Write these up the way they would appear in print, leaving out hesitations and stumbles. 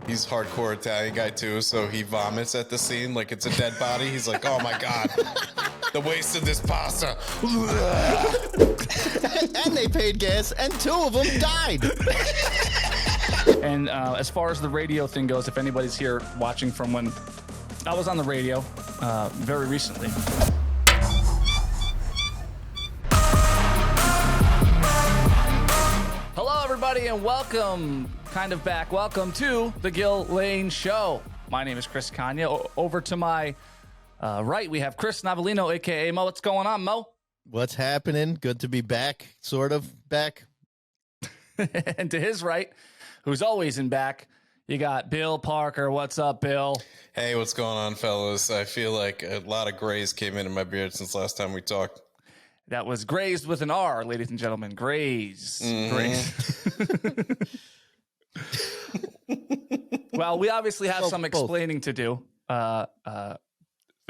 He's hardcore Italian guy too, so he vomits at the scene like it's a dead body. He's like, "Oh my god, the waste of this pasta." And they paid gas, and 2 of them died. And as far as the radio thing goes, if anybody's here watching from when I was on the radio very recently. Hello, everybody, and welcome, back. Welcome to the Gill Lane Show. My name is Chris Kanya. Over to my right, we have Chris Navalino, a.k.a. Mo. What's going on, Mo? What's happening? Good to be back, sort of back. And to his right, who's always in back, you got Bill Parker. What's up, Bill? Hey, what's going on, fellas? I feel like a lot of grays came into my beard since last time we talked. That was grazed with an R, ladies and gentlemen. Graze. Mm-hmm. Graze. Well, we obviously have some explaining to do. The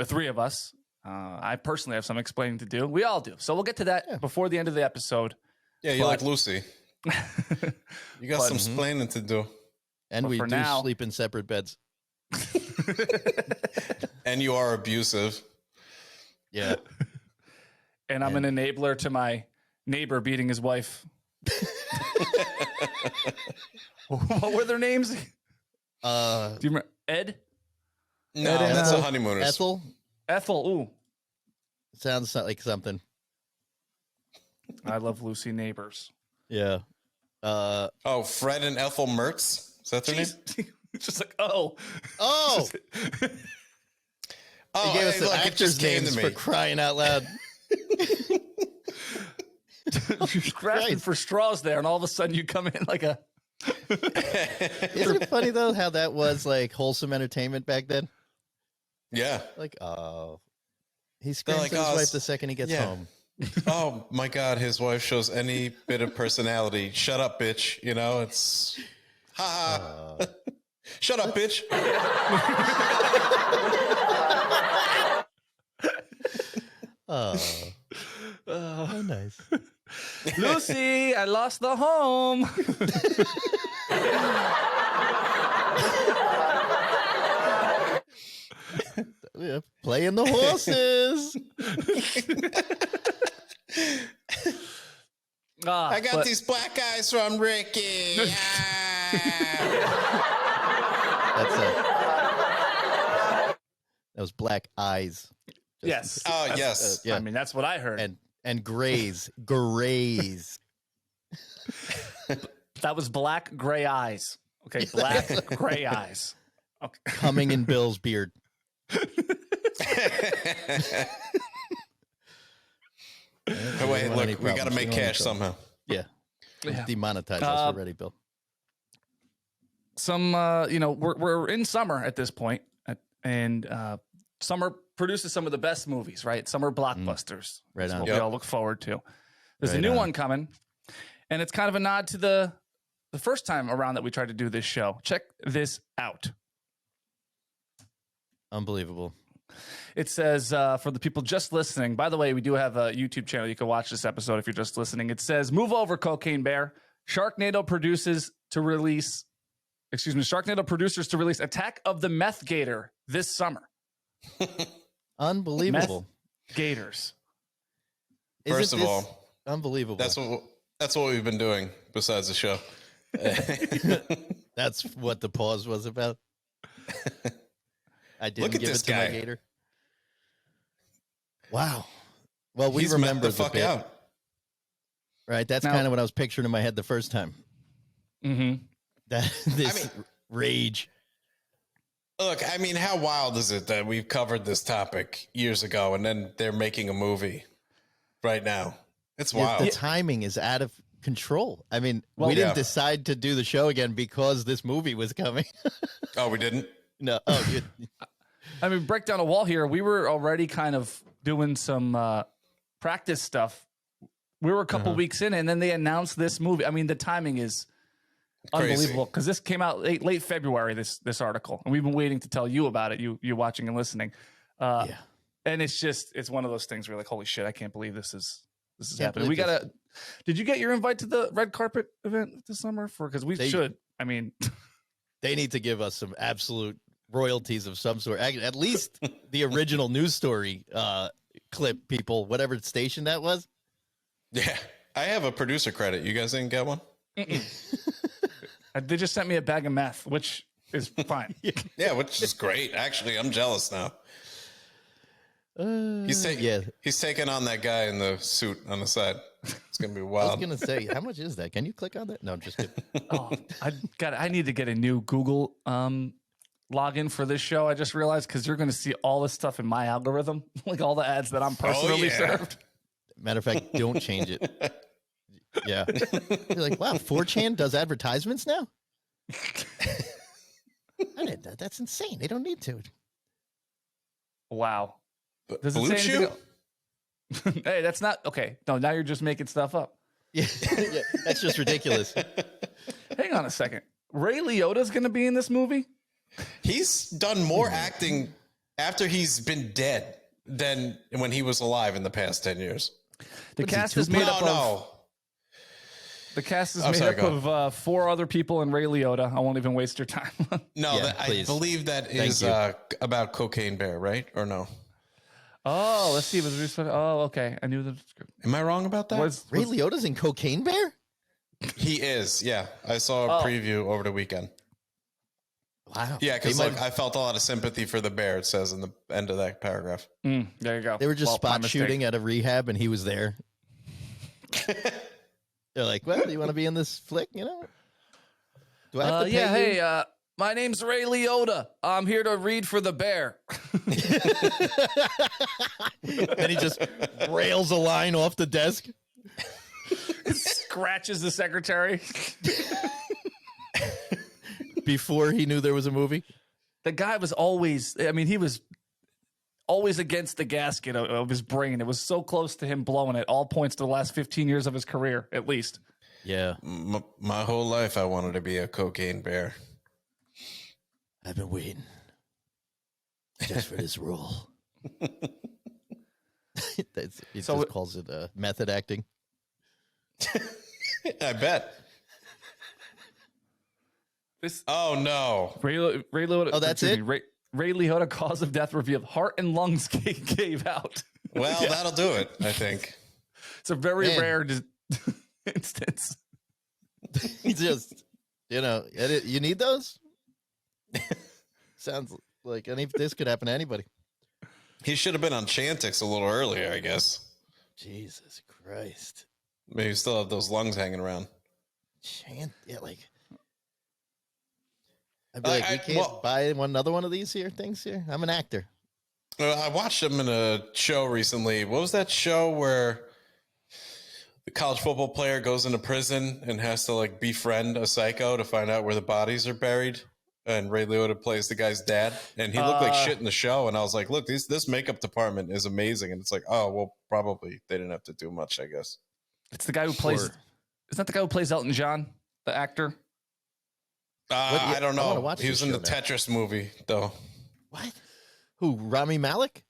3 of us. I personally have some explaining to do. We all do. So we'll get to that before the end of the episode. Yeah, you like Lucy. You got some explaining to do. And we do sleep in separate beds. And you are abusive. Yeah. And I'm an enabler to my neighbor beating his wife. What were their names? Do you remember? Ed? No, Ed and, that's a honeymooners. Ethel, ooh. Sounds like something. I love Lucy Neighbors. Yeah. Fred and Ethel Mertz? Is that their name? It's just like, oh. Oh! Oh, he gave us the actors' names for crying out loud. You're grasping for straws there, and all of a sudden you come in like a... Isn't it funny, though, how that was like wholesome entertainment back then? Yeah. Like, he screams at his wife the second he gets home. Oh, my God, his wife shows any bit of personality. Shut up, bitch. You know, it's... Ha ha. Shut up, bitch. Oh, nice. Lucy, I lost the home. Yeah, playing the horses. I got these black eyes from Ricky. That's it. That was black eyes. Yes. Oh, yes. Yeah. I mean, that's what I heard. And grays. That was black gray eyes. Okay, black gray eyes. Okay. Coming in Bill's beard. Oh, wait, look, we got to make cash somehow. Yeah. Demonetize us. We're ready, Bill. Some, we're in summer at this point, and summer produces some of the best movies, right? Summer blockbusters. Right on. What we all look forward to. There's a new one coming, and it's kind of a nod to the first time around that we tried to do this show. Check this out. Unbelievable. It says, for the people just listening, by the way, we do have a YouTube channel. You can watch this episode if you're just listening. It says, move over, Cocaine Bear. Sharknado producers to release Attack of the Meth Gator this summer. Unbelievable. Meth Gators. First of all, unbelievable. That's what we've been doing besides the show. That's what the pause was about. I didn't give it to my gator. Wow. Well, we remember the fuck out. Right, that's kind of what I was picturing in my head the first time. Mm-hmm. Rage. Look, I mean, how wild is it that we've covered this topic years ago and then they're making a movie right now? It's wild. The timing is out of control. I mean, we didn't decide to do the show again because this movie was coming. Oh, we didn't? No. Oh, I mean, break down a wall here. We were already kind of doing some practice stuff. We were a couple weeks in, and then they announced this movie. I mean, the timing is unbelievable because this came out late February. This article, and we've been waiting to tell you about it. You watching and listening, and it's one of those things where you're like, holy shit, I can't believe this is happening. We gotta. Did you get your invite to the red carpet event this summer? Because we should. I mean, They need to give us some absolute royalties of some sort. At least the original news story clip, people, whatever station that was. Yeah. I have a producer credit. You guys didn't get one? They just sent me a bag of meth, which is fine. Yeah, which is great. Actually, I'm jealous now. He's taking on that guy in the suit on the side. It's gonna be wild. I was gonna say, how much is that? Can you click on that? No, I'm just kidding. I need to get a new Google login for this show. I just realized because you're going to see all this stuff in my algorithm, like all the ads that I'm personally served. Matter of fact, don't change it. Yeah, you're like, wow, 4chan does advertisements now. I did that. That's insane. They don't need to. Wow. Does Blue it say anything? Chew? Hey, that's not okay. No, now you're just making stuff up. Yeah, that's just ridiculous. Hang on a second. Ray Liotta's going to be in this movie? He's done more acting after he's been dead than when he was alive in the past 10 years. The cast is made up of... The cast is made up of 4 other people and Ray Liotta. I won't even waste your time. I believe that is about Cocaine Bear, right? Or no? Oh, let's see. Oh, okay. I knew the script. Am I wrong about that? Ray Liotta's in Cocaine Bear? He is, yeah. I saw a preview over the weekend. Wow. Yeah, because I felt a lot of sympathy for the bear, it says in the end of that paragraph. There you go. They were just spot shooting at a rehab, and he was there. They're like, well, do you want to be in this flick, you know? Do I have to pay you? My name's Ray Liotta. I'm here to read for the bear. Then he just rails a line off the desk. Scratches the secretary. Before he knew there was a movie? The guy was always, he was always against the gasket of his brain. It was so close to him blowing it. All points to the last 15 years of his career, at least. Yeah. My whole life, I wanted to be a cocaine bear. I've been waiting just for this role. He just calls it method acting. I bet. Oh, no. Ray Liotta. Oh, that's it? Ray Liotta, cause of death revealed. Heart and lungs gave out. Well, that'll do it, I think. It's a very rare instance. He just, you need those? Sounds like this could happen to anybody. He should have been on Chantix a little earlier, I guess. Jesus Christ. Maybe you still have those lungs hanging around. I'd be like, we can't buy another one of these things here. I'm an actor. I watched him in a show recently. What was that show where the college football player goes into prison and has to befriend a psycho to find out where the bodies are buried? And Ray Liotta plays the guy's dad, and he looked like shit in the show. And I was like, look, this makeup department is amazing. And it's like, oh, well, probably they didn't have to do much, I guess. It's the guy who plays. Isn't that the guy who plays Elton John, the actor? I don't know. He was in the Tetris movie, though. What? Who? Rami Malek?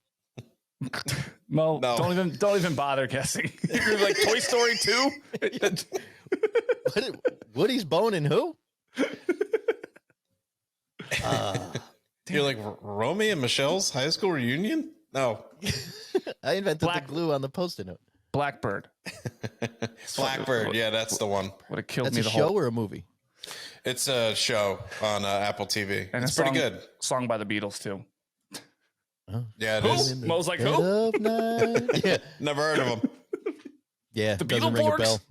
Mo, no. Don't even bother guessing. You're like Toy Story 2. Woody's boning who? You're like Romy and Michelle's high school reunion? No. I invented the glue on the Post-it note. Blackbird. Blackbird. Yeah, that's the one. Would have killed that's me. A show or a movie? It's a show on Apple TV. And it's pretty good. Song by the Beatles too. Oh. Yeah, it is. Mo's like, who? Yeah, never heard of them. Yeah, the doesn't ring a bell.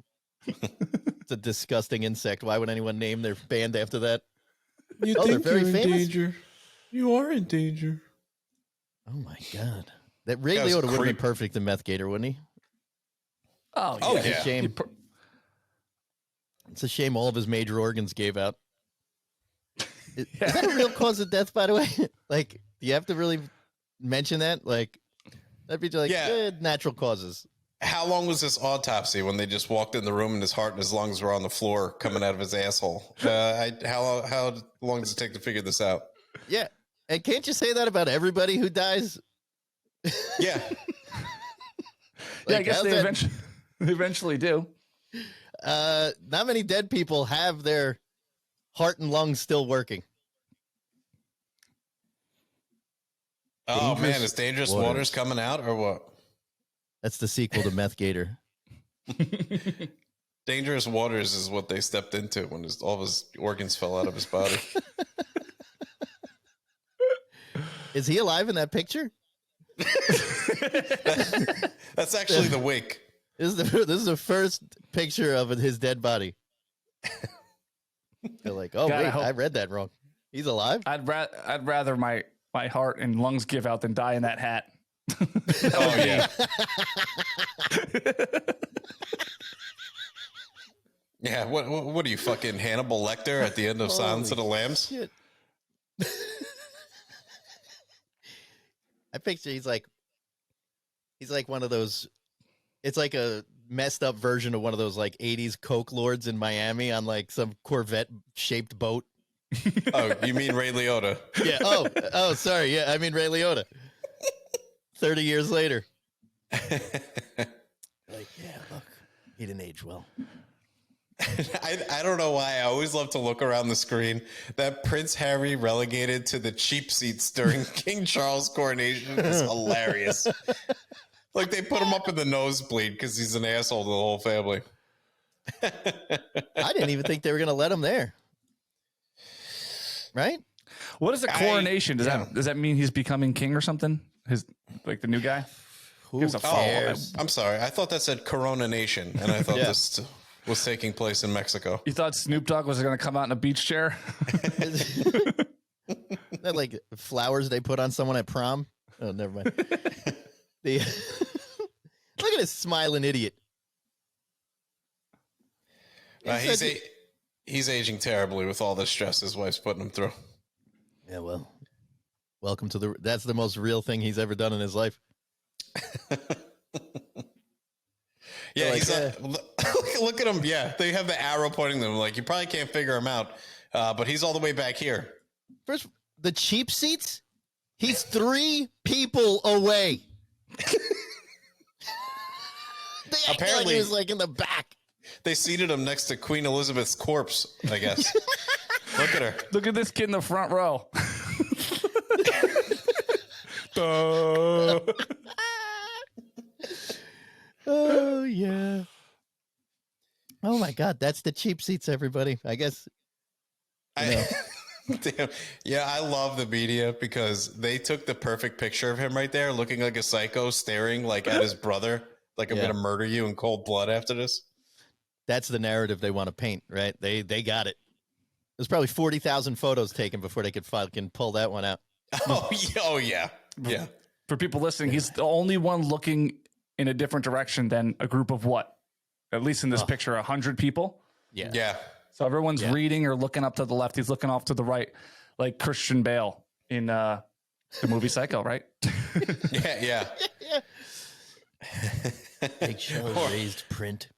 It's a disgusting insect. Why would anyone name their band after that? You think they're very famous? Danger. You are in danger. Oh my god, that Ray Liotta would have been perfect in Meth Gator, wouldn't he? Oh yeah. It's a shame. It's a shame all of his major organs gave out. Is that a real cause of death, by the way? Do you have to really mention that? That'd be natural causes. How long was this autopsy when they just walked in the room and his heart and his lungs were on the floor coming out of his asshole? How long does it take to figure this out? Yeah. And can't you say that about everybody who dies? Yeah. Yeah, I guess they eventually do. Not many dead people have their heart and lungs still working. Oh man, is Dangerous Waters coming out or what? That's the sequel to Meth Gator. Dangerous Waters is what they stepped into when all of his organs fell out of his body. Is he alive in that picture? That's actually the wake. This is the first picture of his dead body. They're like, oh, wait, I read that wrong. He's alive? I'd rather my heart and lungs give out than die in that hat. Oh, yeah. Yeah, what are you, fucking Hannibal Lecter at the end of Silence of the Lambs? Shit. I picture he's like one of those. It's like a messed up version of one of those like 80s Coke lords in Miami on like some Corvette shaped boat. Oh, you mean Ray Liotta? Yeah. Oh, sorry. Yeah, I mean Ray Liotta. 30 years later. Like, yeah, look, he didn't age well. I don't know why. I always love to look around the screen. That Prince Harry relegated to the cheap seats during King Charles' coronation is hilarious. Like they put him up in the nosebleed because he's an asshole to the whole family. I didn't even think they were going to let him there. Right? What is a coronation? Does that mean he's becoming king or something? Like the new guy? Who cares? I'm sorry. I thought that said Corona Nation, and I thought this was taking place in Mexico. You thought Snoop Dogg was going to come out in a beach chair? That like flowers they put on someone at prom? Oh, never mind. Look at this smiling idiot. He's aging terribly with all the stress his wife's putting him through. Yeah, well, welcome to that's the most real thing he's ever done in his life. Yeah, look at him. Yeah, they have the arrow pointing them. Like, you probably can't figure him out, but he's all the way back here. First, the cheap seats, he's 3 people away. Apparently, he was like in the back. They seated him next to Queen Elizabeth's corpse, I guess. Look at her. Look at this kid in the front row. Oh, yeah. Oh, my God. That's the cheap seats, everybody. I guess. Damn. Yeah, I love the media because they took the perfect picture of him right there, looking like a psycho, staring like at his brother, like I'm going to murder you in cold blood after this. That's the narrative they want to paint, right? They got it. There's probably 40,000 photos taken before they could fucking pull that one out. Oh, yeah. Yeah. For people listening, he's the only one looking in a different direction than a group of what? At least in this picture, 100 people? Yeah. Yeah. So everyone's reading or looking up to the left. He's looking off to the right, like Christian Bale in the movie Psycho, right? Yeah. Big show, raised print.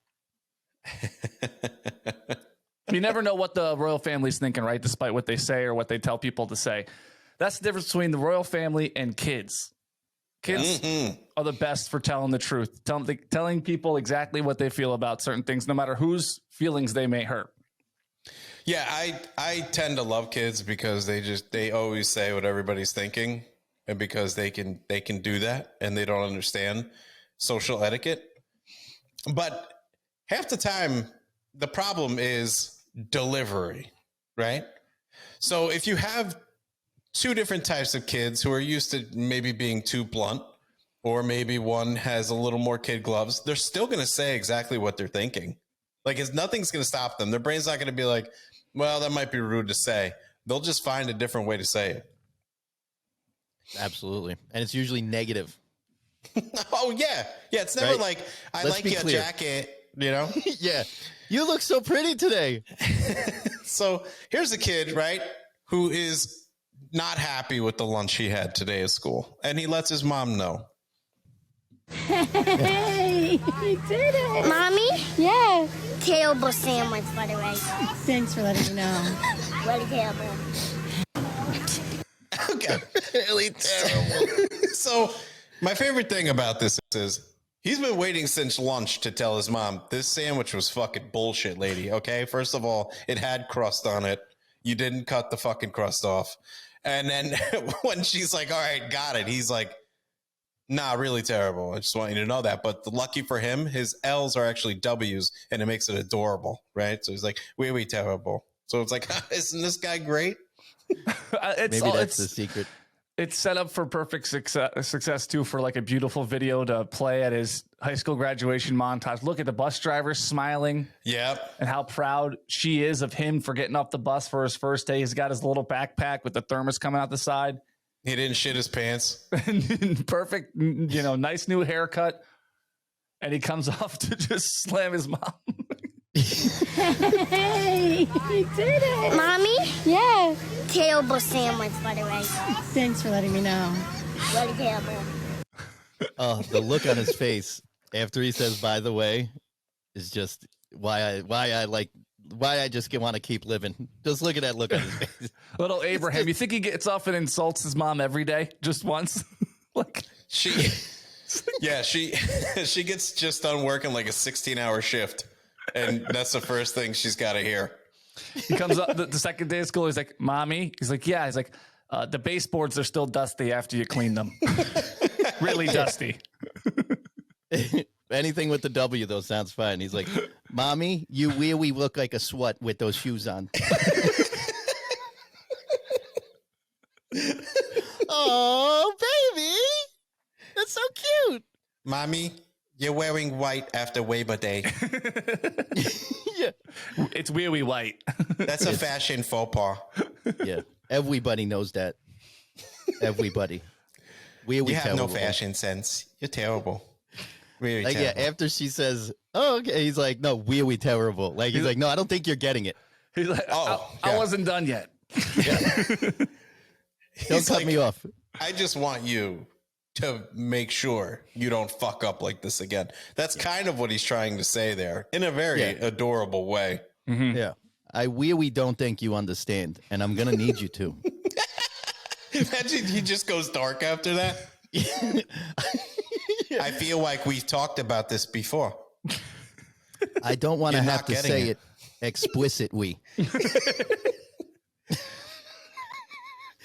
You never know what the royal family's thinking, right? Despite what they say or what they tell people to say. That's the difference between the royal family and kids. Kids are the best for telling the truth, telling people exactly what they feel about certain things, no matter whose feelings they may hurt. Yeah, I tend to love kids because they always say what everybody's thinking, and because they can do that, and they don't understand social etiquette. But half the time, the problem is delivery, right? So if you have 2 different types of kids who are used to maybe being too blunt, or maybe one has a little more kid gloves, they're still going to say exactly what they're thinking. Like, nothing's going to stop them. Their brain's not going to be like, well, that might be rude to say. They'll just find a different way to say it. Absolutely. And it's usually negative. Oh, yeah. Yeah, it's never like, I like your jacket, you know? Yeah. You look so pretty today. So here's a kid, right, who is not happy with the lunch he had today at school. And he lets his mom know. Hey, you did it. Mommy? Yeah. Terrible sandwich, by the way. Thanks for letting me know. Really terrible. Okay. Really terrible. So my favorite thing about this is he's been waiting since lunch to tell his mom, this sandwich was fucking bullshit, lady. Okay. First of all, it had crust on it. You didn't cut the fucking crust off. And then when she's like, all right, got it. He's like, nah, really terrible. I just want you to know that. But lucky for him, his L's are actually W's, and it makes it adorable, right? So he's like, wee terrible. So it's like, isn't this guy great? Maybe that's the secret. It's set up for perfect success too, for like a beautiful video to play at his high school graduation montage. Look at the bus driver smiling. Yep. And how proud she is of him for getting off the bus for his first day. He's got his little backpack with the thermos coming out the side. He didn't shit his pants. Perfect, nice new haircut. And he comes off to just slam his mom. Hey, you did it. Mommy? Yeah. Terrible sandwich, by the way. Thanks for letting me know. Really terrible. Oh, the look on his face after he says, by the way, is just why I just want to keep living. Just look at that look on his face. Little Abraham, you think he gets up and insults his mom every day, just once? Like she gets just done working like a 16-hour shift, and that's the first thing she's got to hear. He comes up the second day of school. He's like, "Mommy," he's like, "Yeah." He's like, "The baseboards are still dusty after you clean them. Really dusty." Anything with the W though sounds fine. He's like, "Mommy, you really look like a slut with those shoes on." Oh, baby, that's so cute. Mommy, you're wearing white after Labor Day. Yeah, it's wee white. That's a fashion faux pas. Yeah, everybody knows that. Everybody. You have no fashion sense. You're terrible. Really like, terrible. Yeah, after she says, "Oh, okay," he's like, "No, really terrible." Like he's like, "No, I don't think you're getting it." He's like, I wasn't done yet. Yeah. Don't cut me off. I just want you to make sure you don't fuck up like this again. That's kind of what he's trying to say there in a very adorable way. Mm-hmm. Yeah. I really don't think you understand, and I'm going to need you to. Imagine he just goes dark after that. I feel like we've talked about this before. I don't want to have to say it explicitly.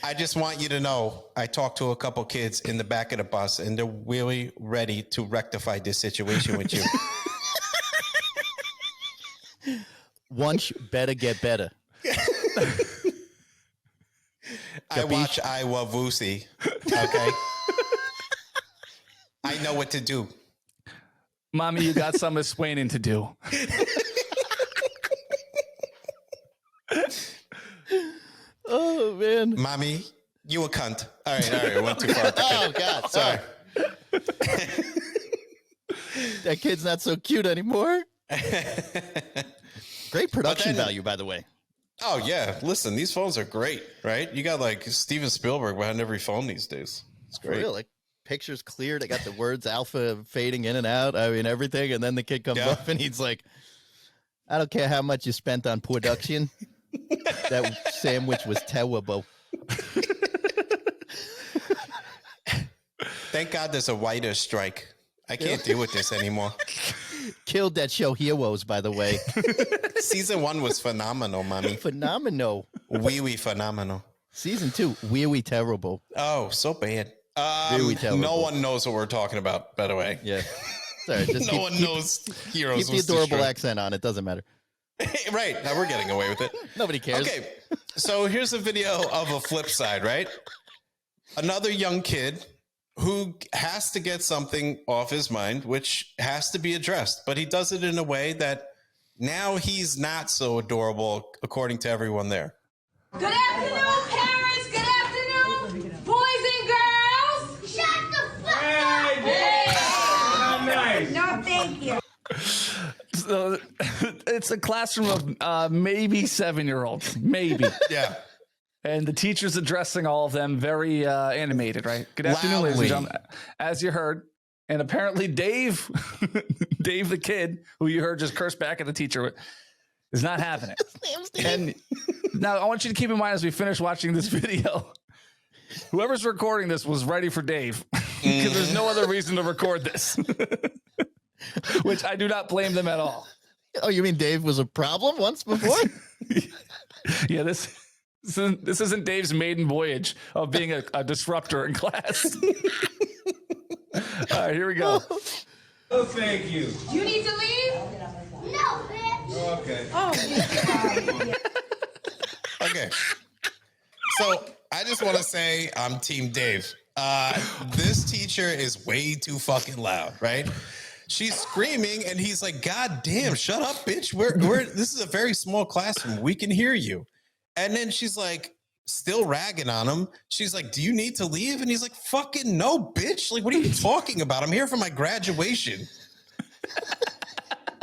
I just want you to know I talked to a couple kids in the back of the bus, and they're really ready to rectify this situation with you. Once better get better. I watch I Love Lucy. Okay. I know what to do. Mommy, you got some explaining to do. Oh, man. Mommy, you a cunt. All right. I went too far. Oh, God. Sorry. That kid's not so cute anymore. Great production value, by the way. Oh, yeah. Listen, these phones are great, right? You got like Steven Spielberg behind every phone these days. It's great. For real, like pictures clear. They got the words alpha fading in and out. I mean, everything. And then the kid comes up and he's like, I don't care how much you spent on production. That sandwich was terrible. Thank God there's a writer strike. I can't deal with this anymore. Killed that show Heroes, by the way. Season 1 was phenomenal, mommy. Phenomenal. Wee phenomenal. Season 2, really terrible. Oh, so bad. Really terrible. No one knows what we're talking about, by the way. Yeah. Sorry, just no one knows Heroes. Keep the adorable accent on. It doesn't matter. Right. Now we're getting away with it. Nobody cares. Okay. So here's a video of a flip side, right? Another young kid who has to get something off his mind, which has to be addressed, but he does it in a way that now he's not so adorable, according to everyone there. Good afternoon, parents. Good afternoon, boys and girls. Shut the fuck up! Hey. Not nice. No, thank you. So, it's a classroom of maybe 7-year-olds, maybe. Yeah. And the teacher's addressing all of them, very animated, right? Good afternoon, ladies and gentlemen. As you heard, and apparently Dave, Dave the kid, who you heard just curse back at the teacher, is not having it. And now I want you to keep in mind as we finish watching this video, whoever's recording this was ready for Dave because there's no other reason to record this, which I do not blame them at all. Oh, you mean Dave was a problem once before? Yeah, this This isn't Dave's maiden voyage of being a disruptor in class. All right, here we go. Oh, thank you. Do you need to leave? No, bitch. Okay. Okay. So I just want to say I'm Team Dave. This teacher is way too fucking loud, right? She's screaming and he's like, God damn, shut up, bitch. This is a very small classroom. We can hear you. And then she's like, still ragging on him. She's like, do you need to leave? And he's like, fucking no, bitch. Like, what are you talking about? I'm here for my graduation.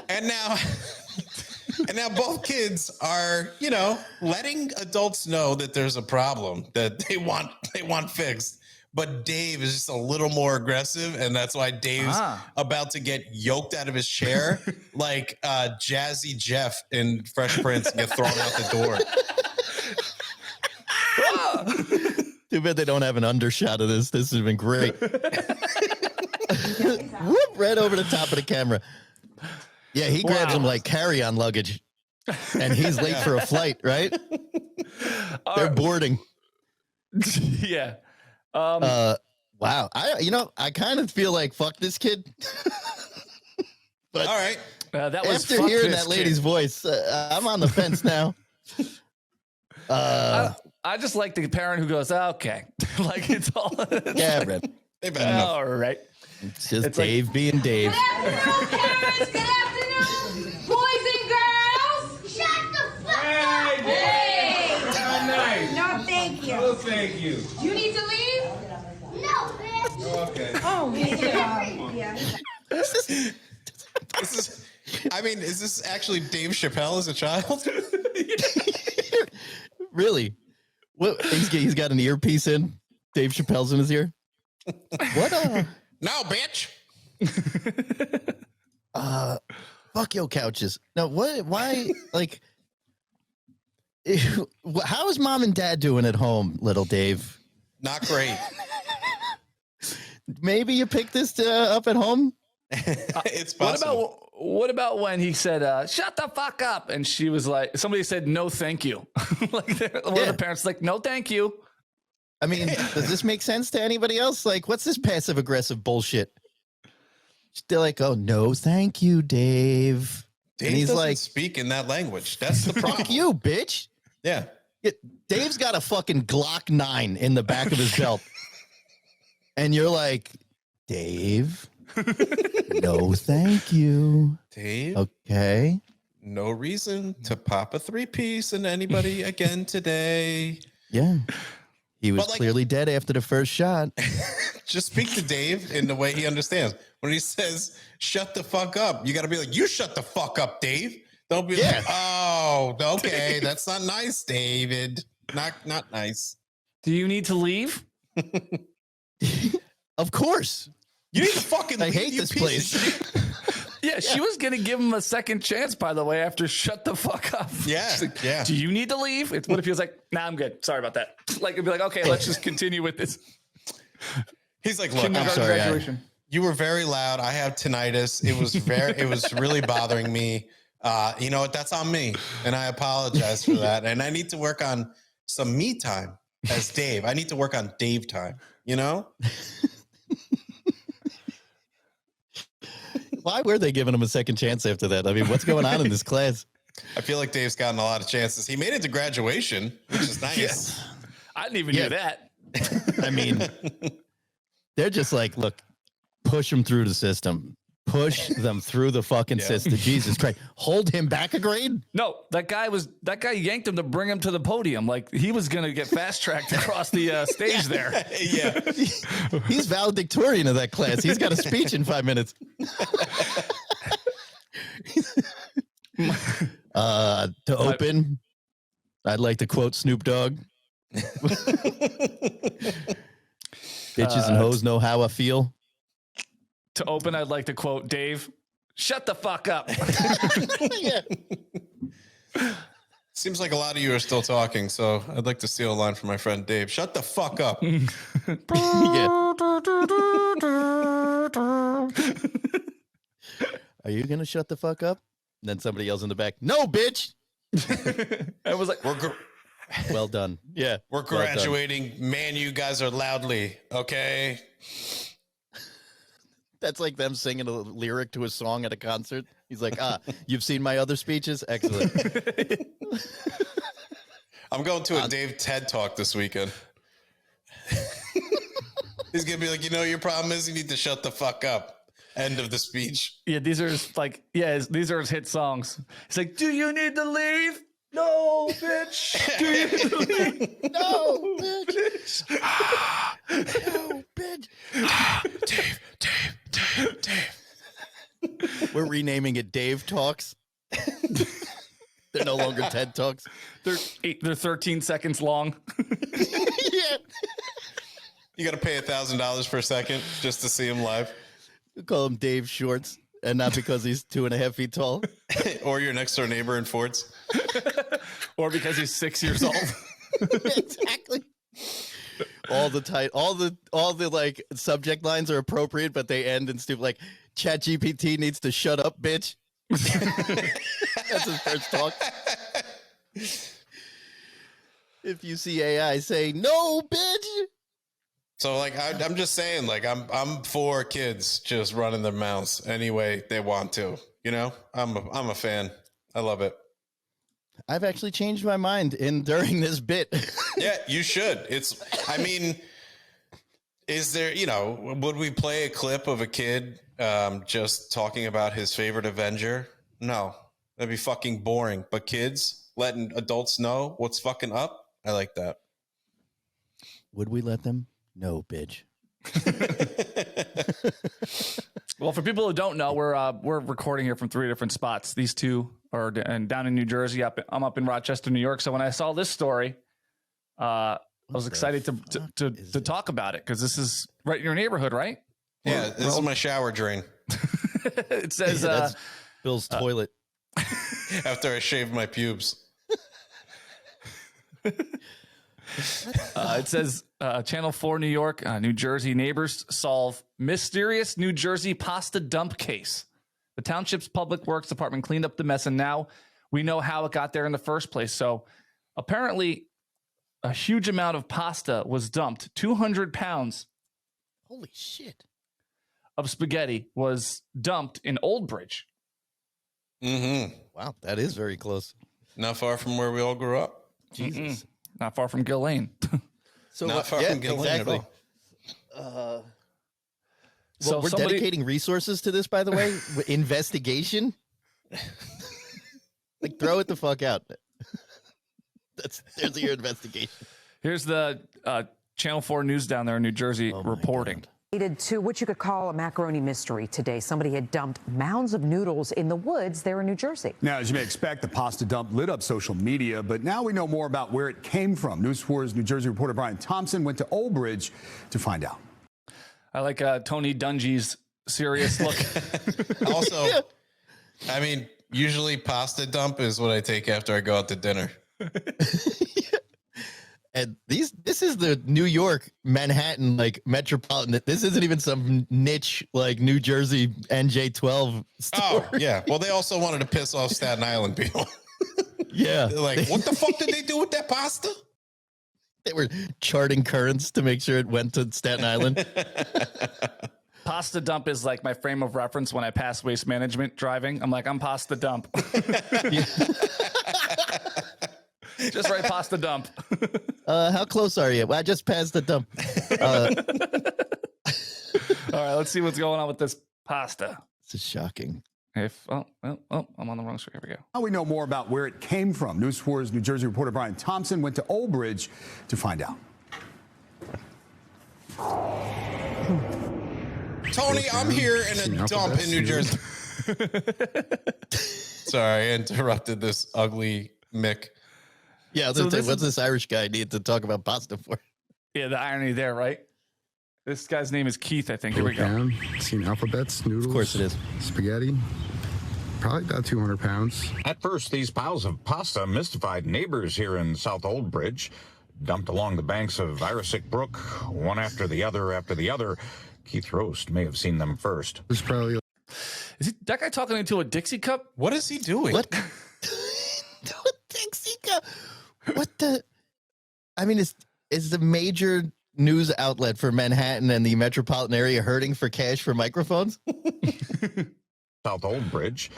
And now both kids are, letting adults know that there's a problem that they want fixed. But Dave is just a little more aggressive, and that's why Dave's about to get yoked out of his chair like Jazzy Jeff in Fresh Prince and get thrown out the door. Too bad they don't have an undershot of this. This has been great. Whoop, right over the top of the camera. Yeah, he grabs him like carry-on luggage, and he's late for a flight, right? They're boarding. Yeah. Wow. I kind of feel like fuck this kid. But all right. That was after hearing that lady's voice, I'm on the fence now. I just like the parent who goes, okay. Like it's all. Yeah, Brett. They've had enough. All right. It's just Dave being Dave. Good afternoon, parents. Good afternoon, boys and girls. Shut the fuck Hey, up. Hey. How nice. No, thank you. Oh, thank you. Do you need to leave? No, bitch. Okay. Oh, yeah. Is this actually Dave Chappelle as a child? Really? What? He's got an earpiece in. Dave Chappelle's in his ear. What? No, bitch. Fuck your couches. No, what? Why? Like, how is mom and dad doing at home, little Dave? Not great. Maybe you picked this up at home. It's possible. What about when he said, shut the fuck up? And she was like, somebody said, no, thank you. Like one of the parents like, no, thank you. I mean, does this make sense to anybody else? Like, what's this passive aggressive bullshit? Still like, oh, no, thank you, Dave. Dave and he's doesn't like, speak in that language. That's the problem. fuck you, bitch. Yeah. Dave's got a fucking Glock 9 in the back of his belt. And you're like, Dave, no, thank you. Dave, Okay. no reason to pop a 3-piece in anybody again today. Yeah. He was But, like- clearly dead after the first shot. Just speak to Dave in the way he understands. When he says, shut the fuck up, you got to be like, you shut the fuck up, Dave. Don't be like, oh, okay, that's not nice, David. Not nice. Do you need to leave? Of course. You need to fucking I leave, hate you this piece place. of shit. Yeah, she was going to give him a second chance, by the way, after shut the fuck up. Yeah, She's like, yeah. Do you need to leave? It's what if he was like, nah, I'm good. Sorry about that. Like, it'd be like, okay, let's just continue with this. He's like, look, I'm Kindergarten sorry. graduation. You were very loud. I have tinnitus. It was really bothering me. You know what? That's on me. And I apologize for that. And I need to work on some me time as Dave. I need to work on Dave time, you know? Why were they giving him a second chance after that? I mean, what's going on in this class? I feel like Dave's gotten a lot of chances. He made it to graduation, which is nice. I didn't even do that. I mean, they're just like, look, push them through the system. Push them through the fucking system. Jesus Christ. Hold him back a grade? No, that guy yanked him to bring him to the podium. Like he was going to get fast tracked across the stage there. Yeah. He's valedictorian of that class. He's got a speech in 5 minutes. To open, I'd like to quote Snoop Dogg. Bitches and hoes know how I feel. To open, I'd like to quote Dave, shut the fuck up. Yeah. Seems like a lot of you are still talking, so I'd like to steal a line from my friend Dave. Shut the fuck up. Yeah. Are you going to shut the fuck up? And then somebody yells in the back, no, bitch. I was like, Well done. Yeah. We're graduating. Man, you guys are loudly. Okay. That's like them singing a lyric to a song at a concert. He's like, you've seen my other speeches? Excellent. I'm going to a Dave TED talk this weekend. He's going to be like, your problem is you need to shut the fuck up. End of the speech. Yeah, these are these are his hit songs. He's like, do you need to leave? No, bitch. Do you need to leave? No, bitch. No, bitch. Dave. We're renaming it Dave Talks. They're no longer TED Talks. They're 13 seconds long. Yeah. You got to pay $1,000 per second just to see him live. We call him Dave Shorts, and not because he's 2.5 feet tall. Or your next door neighbor in Fords. Or because he's 6 years old. Exactly. All the like subject lines are appropriate, but they end in stupid like ChatGPT needs to shut up, bitch. That's his first talk. If you see AI say no, bitch. So like I'm just saying, like I'm for kids just running their mouths any way they want to. I'm a fan. I love it. I've actually changed my mind during this bit. Yeah, you should. Is there, would we play a clip of a kid just talking about his favorite Avenger? No, that'd be fucking boring. But kids letting adults know what's fucking up, I like that. Would we let them? No, bitch. Well, for people who don't know, we're recording here from 3 different spots. These two are down in New Jersey. I'm up in Rochester, New York. So when I saw this story, I was excited to talk about it because this is right in your neighborhood, right? Yeah, this is my shower drain. It says that's Bill's toilet. After I shave my pubes. It says Channel 4 New York, New Jersey neighbors solve mysterious New Jersey pasta dump case. The township's public works department cleaned up the mess, and now we know how it got there in the first place. So apparently a huge amount of pasta was dumped. 200 pounds. Holy shit. Of spaghetti was dumped in Old Bridge. Mm-hmm. Wow, that is very close. Not far from where we all grew up. Jesus. Not far from Gill Lane. So Not far from Gill Lane at all. So we're dedicating resources to this, by the way. Investigation. Like, throw it the fuck out. There's your investigation. Here's the Channel 4 News down there in New Jersey reporting. To what you could call a macaroni mystery today. Somebody had dumped mounds of noodles in the woods there in New Jersey. Now, as you may expect, the pasta dump lit up social media, but now we know more about where it came from. News 4's New Jersey reporter Brian Thompson went to Old Bridge to find out. I like Tony Dungy's serious look. Also, usually pasta dump is what I take after I go out to dinner. And this is the New York, Manhattan, like metropolitan. This isn't even some niche like New Jersey NJ12 store. Oh, yeah. Well, they also wanted to piss off Staten Island people. Yeah. They're like, what the fuck did they do with that pasta? They were charting currents to make sure it went to Staten Island. Pasta dump is like my frame of reference when I pass waste management driving. I'm like, I'm pasta dump. Just right past the dump. How close are you? Well, I just passed the dump. All right, let's see what's going on with this pasta. This is shocking. I'm on the wrong screen. Here we go. Now we know more about where it came from. News 4's New Jersey reporter Brian Thompson went to Old Bridge to find out. Tony, I'm here in a dump in New Jersey. Sorry, I interrupted this ugly Mick. Yeah, So what's this Irish guy need to talk about pasta for? Yeah, the irony there, right? This guy's name is Keith, I think. Here we go. Seen alphabets, noodles. Of course it is. Spaghetti. Probably about 200 pounds. At first, these piles of pasta mystified neighbors here in South Old Bridge. Dumped along the banks of Irisic Brook, one after the other. Keith Roast may have seen them first. It's probably Is that guy talking into a Dixie cup? What is he doing? What? Dixie cup? What the? I mean, is the major news outlet for Manhattan and the metropolitan area hurting for cash for microphones? South Old Bridge,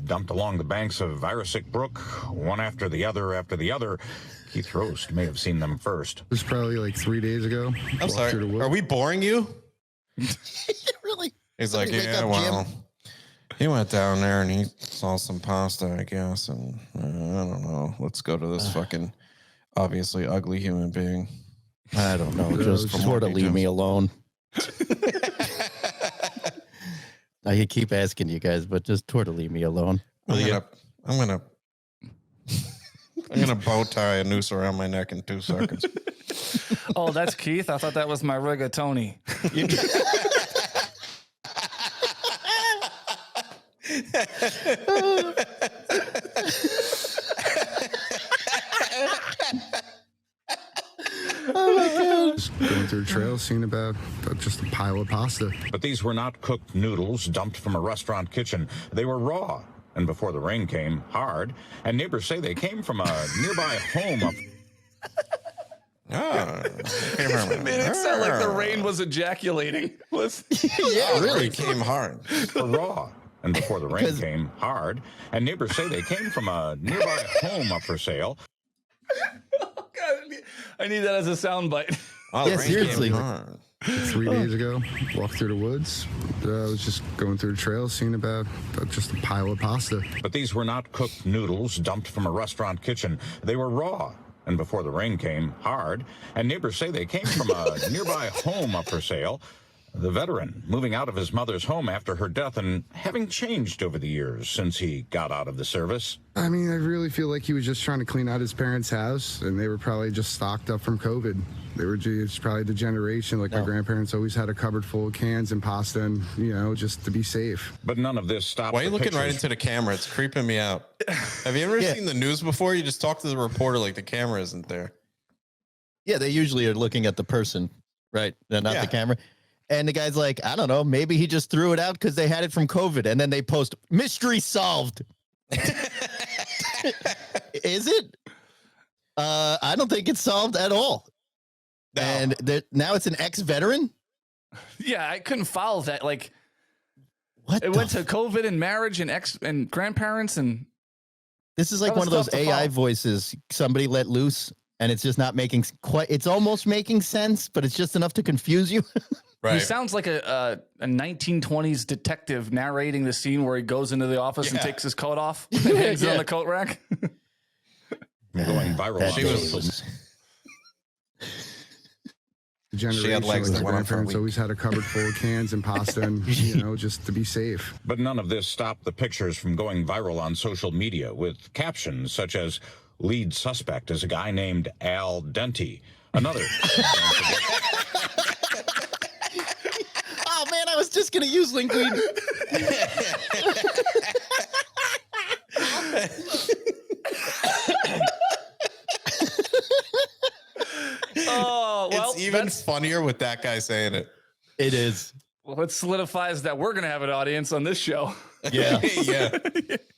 dumped along the banks of Irisik Brook, one after the other. Keith Roast may have seen them first. It was probably like 3 days ago. I'm sorry. Are we boring you? Really? He's like, yeah, well, he went down there and he saw some pasta, I guess. And I don't know. Let's go to this fucking obviously ugly human being. I don't know. Just sort of leave me alone. I could keep asking you guys, but just sort of leave me alone. I'm gonna bow tie a noose around my neck in 2 seconds. Oh, that's Keith. I thought that was my rigatoni. Going through a trail, seeing about just a pile of pasta. But these were not cooked noodles dumped from a restaurant kitchen. They were raw, and before the rain came, hard. And neighbors say they came from a nearby home up. It made it sound like the rain was ejaculating. Yeah, really It came hard. Raw. And before the rain came, hard. And neighbors say they came from a nearby home up for sale. Oh, God, I need that as a soundbite. Oh, yeah, seriously. 3 days ago, walked through the woods. I was just going through the trail, seeing about just a pile of pasta. But these were not cooked noodles dumped from a restaurant kitchen. They were raw. And before the rain came, hard. And neighbors say they came from a nearby home up for sale. The veteran moving out of his mother's home after her death and having changed over the years since he got out of the service. I mean, I really feel like he was just trying to clean out his parents' house, and they were probably just stocked up from COVID. They were just probably the generation, like my grandparents always had a cupboard full of cans and pasta and, just to be safe. But none of this stopped. Why are you looking right into the camera? It's creeping me out. Have you ever seen the news before? You just talk to the reporter like the camera isn't there. Yeah, they usually are looking at the person, right? Not the camera. And the guy's like, I don't know, maybe he just threw it out because they had it from COVID. And then they post, mystery solved. Is it? I don't think it's solved at all. No. And now it's an ex-veteran? Yeah, I couldn't follow that. Like, what? It went to COVID and marriage and and grandparents. And this is like one of those AI voices somebody let loose. And it's just not making it's almost making sense, but it's just enough to confuse you. Right. He sounds like a 1920s detective narrating the scene where he goes into the office and takes his coat off and hangs it on the coat rack. Going viral. The generation, like my grandparents always had a cupboard full of cans and pasta and, just to be safe. But none of this stopped the pictures from going viral on social media with captions such as, lead suspect is a guy named Al Denti. Another. Oh, man, I was just going to use linguine. Oh, well, it's even funnier with that guy saying it. It is. Well, it solidifies that we're going to have an audience on this show. Yeah. Yeah.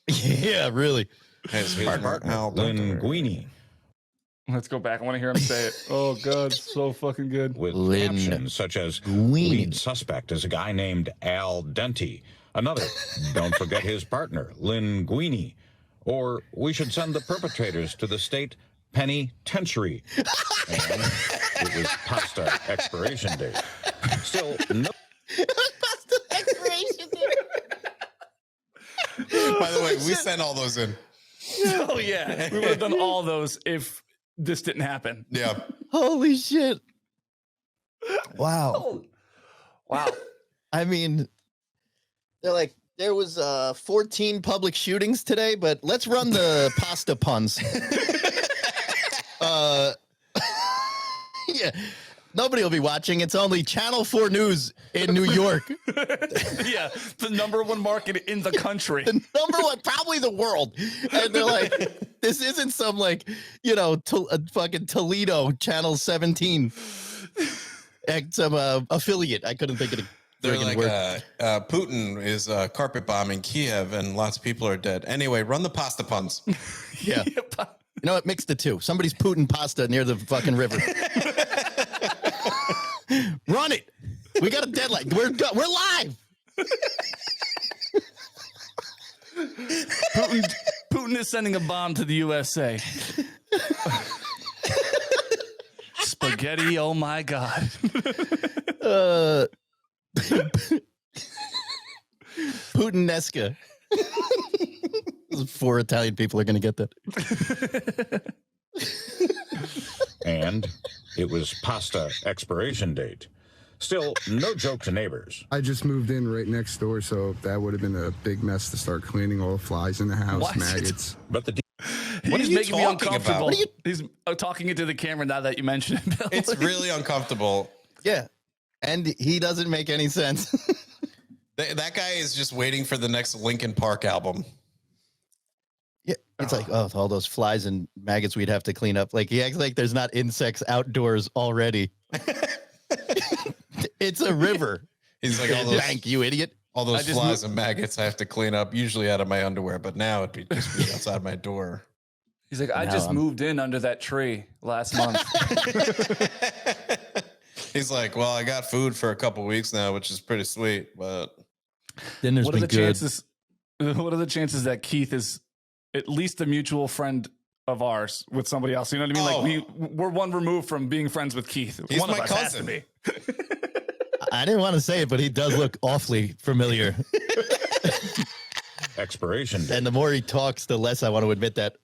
Yeah, really. His partner, Linguini. Let's go back. I want to hear him say it. Oh, God, so fucking good. With captions such as, lead suspect is a guy named Al Denti. Another, don't forget his partner, Linguini. Or, we should send the perpetrators to the state penitentiary. And it was pasta expiration date. Still, no. Pasta expiration date. By the way, we sent all those in. Oh, yeah. We would have done all those if this didn't happen. Yeah. Holy shit. Wow. Wow. I mean, they're like, there was 14 public shootings today, but let's run the pasta puns. Yeah. Nobody will be watching. It's only Channel 4 News in New York. Yeah, the #1 market in the country. The #1, probably the world. And they're like, this isn't some fucking Toledo Channel 17. Some affiliate. I couldn't think of it. They're like, Putin is carpet bombing Kiev and lots of people are dead. Anyway, run the pasta puns. Yeah. You know what? Mix the two. Somebody's Putin pasta near the fucking river. Run it. We got a deadline. We're live. Putin is sending a bomb to the USA. Spaghetti, oh my God. Putinesca. 4 Italian people are going to get that. And it was pasta expiration date. Still, no joke to neighbors. I just moved in right next door, so that would have been a big mess to start cleaning all the flies in the house, What? maggots. But the What are He's you making me talking uncomfortable. about? He's talking into the camera now that you mention it, Bill. It's really uncomfortable. Yeah. And he doesn't make any sense. That guy is just waiting for the next Linkin Park album. Yeah. It's like, oh, all those flies and maggots we'd have to clean up. Like, he acts like there's not insects outdoors already. It's a river. He's like, all those, bank, you idiot. all those flies and maggots I have to clean up, usually out of my underwear, but now it'd be just be outside my door. He's like, I just moved in under that tree last month. He's like, well, I got food for a couple weeks now, which is pretty sweet, but Dinner's What are been the good. chances? What are the chances that Keith is at least a mutual friend of ours with somebody else? You know what I mean? Like we're one removed from being friends with Keith. He's One of my us has to cousin. be. I didn't want to say it, but he does look awfully familiar. expiration date. And the more he talks, the less I want to admit that.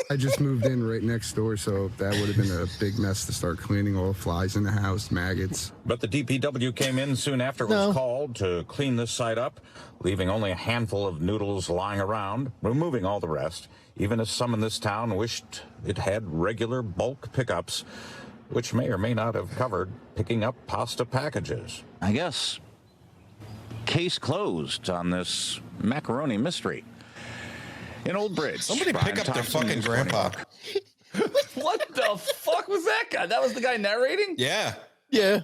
I just moved in right next door, so that would have been a big mess to start cleaning all the flies in the house, maggots. But the DPW came in soon after it was called to clean this site up, leaving only a handful of noodles lying around, removing all the rest, even as some in this town wished it had regular bulk pickups, which may or may not have covered picking up pasta packages. I guess case closed on this macaroni mystery. In Old Bridge, somebody Brian pick up their Thompson, fucking News grandpa. 21. What the fuck was that guy? That was the guy narrating? Yeah. Yeah.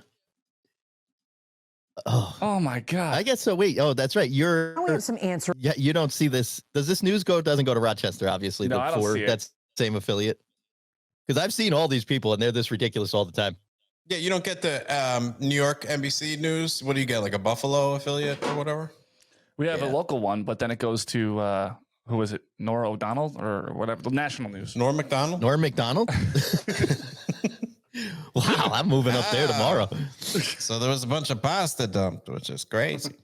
Oh my God. I guess so. Wait. Oh, that's right. You're. Now we have some answers. Yeah, you don't see this. Does this news go? It doesn't go to Rochester, obviously. No, I don't see it. That's same affiliate. Because I've seen all these people and they're this ridiculous all the time. Yeah, you don't get the New York NBC news. What do you get, like a Buffalo affiliate or whatever? We have a local one, but then it goes to who is it? Nora O'Donnell or whatever, the national news. Norm McDonald? Norm McDonald? Wow, I'm moving up there tomorrow. So there was a bunch of pasta dumped, which is crazy.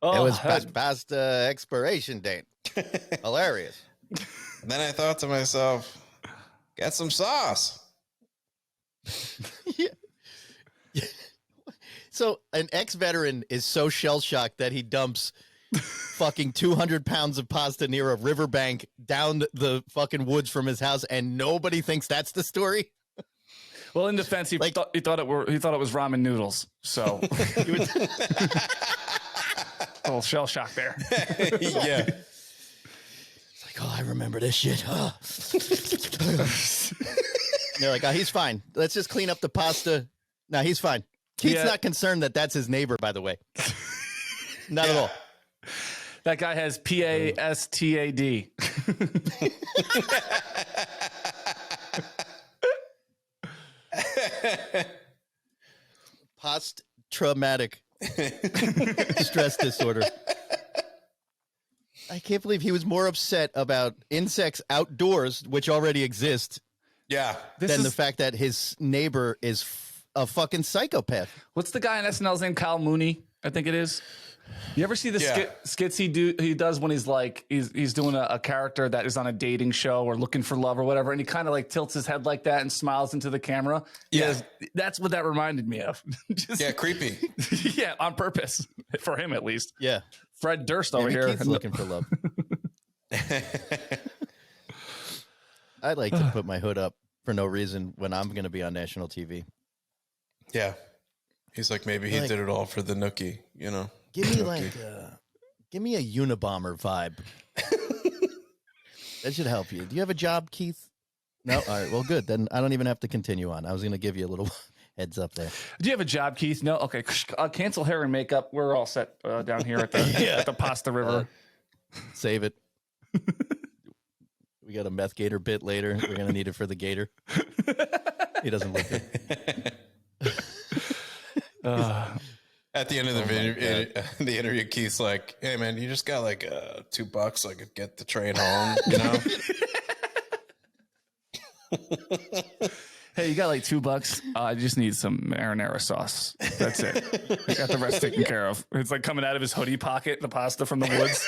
It was past expiration date. Hilarious. And then I thought to myself, get some sauce. Yeah. So an ex-veteran is so shell-shocked that he dumps fucking 200 pounds of pasta near a riverbank down the fucking woods from his house, and nobody thinks that's the story. Well, in defense, he thought it was ramen noodles. So a little shell shock there. Yeah. It's like, oh, I remember this shit. Oh. They're like, oh, he's fine. Let's just clean up the pasta. No, he's fine. Keith's not concerned that that's his neighbor, by the way. Not at all. That guy has PASTAD. Post-traumatic stress disorder. I can't believe he was more upset about insects outdoors, which already exist, Yeah. than the fact that his neighbor is a fucking psychopath. What's the guy in SNL's name? Kyle Mooney, I think it is. You ever see the skits he does when he's like he's doing a character that is on a dating show or looking for love or whatever, and he kind of like tilts his head like that and smiles into the camera. Yeah. That's what that reminded me of. Yeah, creepy. Yeah, on purpose for him at least. Yeah, Fred Durst over Maybe here Keith's looking for love. I like to put my hood up for no reason when I'm going to be on national TV. Yeah. He's like, maybe he did it all for the nookie, you know? Give me give me a Unabomber vibe. That should help you. Do you have a job, Keith? No? All right, well, good. Then I don't even have to continue on. I was going to give you a little heads up there. Do you have a job, Keith? No? Okay. Cancel hair and makeup. We're all set down here at the, at the Pasta River. Save it. We got a meth gator bit later. We're gonna need it for the gator. He doesn't look good. At the end of the interview, Keith's like, "Hey man, you just got like $2 so I could get the train home, you know?" Hey, you got like $2? I just need some marinara sauce. That's it. I got the rest taken care of. It's like coming out of his hoodie pocket, the pasta from the woods.